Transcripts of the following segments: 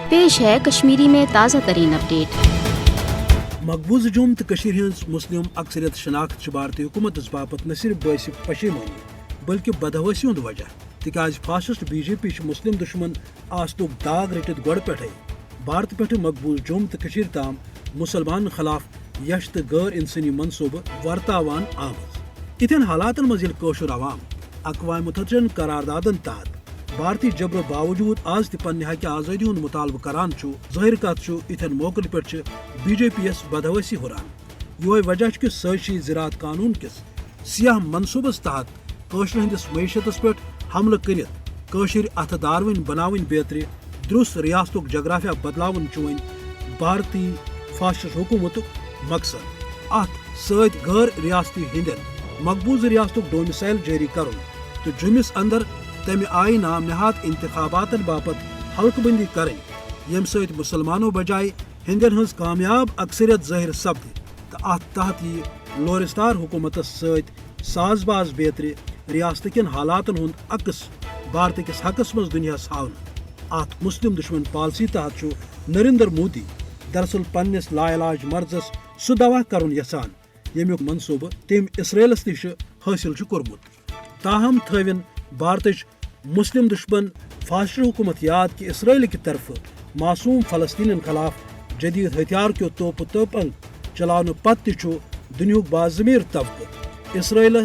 پیش ہے کشمیری میں تازہ ترین اپڈیٹ۔ مقبوضہ جوم تو ہز مسلم اکثریت شناخت بھارتی حکومت باپت نہ صرف باعث پشیمانی بلکہ بدحواسی ہند وجہ تکیاز فاسسٹ بی جے پی مسلم دشمن آستک داغ رٹت گوڑ پہ بھارت پہ مقبوض جوم تو تام مسلمان خلاف یش تو غیر انسانی منصوبہ ورتاوان آمت۔ اتھن حالات مز عوام اقوام متحدہ قراردادن تحت بھارتی جبر باوجود آز تہ پنہ حق آزادی ہند مطالبہ کران ظاہر کت اتھن موقع پہ بی جے پی یس بدحواسی ہران۔ یہ وجہ کہ سازشی زراعت قانون کس سیاہ منصوبس تحت قشر ہندس معیشتس پہ حملہ کرت قشر اتھ دارون بناون بیتر درست ریاستک جغرافیہ بدلاون ون بھارتی فاسسٹ حکومت مقصد۔ ات ست غیر ریاستی ہندین مقبوض ریاستک ڈومسائل جاری کرن تو جمس اندر تمہ آئی نام نہاد انتخابات باپت حلقہ بندی کریں یم ست مسلمانوں بجائے ہندین ہز کامیاب اکثریت ظاہر سپد تو ات تحت یہ لورستار حکومت ست ساز باز بیتر ریاست کن حالاتن ہند عکس بھارت کس حقس مز دنیاس ہاؤن۔ ات مسلم دشمن پالسی تحت نریندر مودی دراصل پنس لا علاج مرضس سہ دوا کرن یسان یمیک منصوبہ تم اسرائیلس نش حاصل کورمت۔ تاہم تھوین بھارتچ مسلم دشمن فاسسٹ حکومت یاد کہ اسرائیل کی طرف معصوم فلسطینین خلاف جدید ہتھیار کیو توپ تپنگ چلاؤ پتہ دنیاک باضمیر طبقہ اسرائیل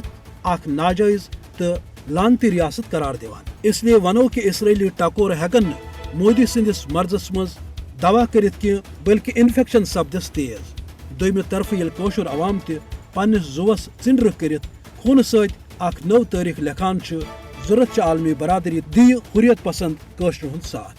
اخ ناجائز تو لانتی ریاست قرار دیوان۔ اس لیے ونو کہ اسرائیلی ٹکور ہیکن مودی سندس مرضس مز دوا کرت کی بلکہ انفیکشن سپدس تیز۔ دویمہ طرف یل کوشر عوام تہ پنس زوس ژنڈر کرت خون ست اخ نو تاریخ لکھان ضرورت عالمی برادری دی حریت پسند کوشر ہند ساتھ۔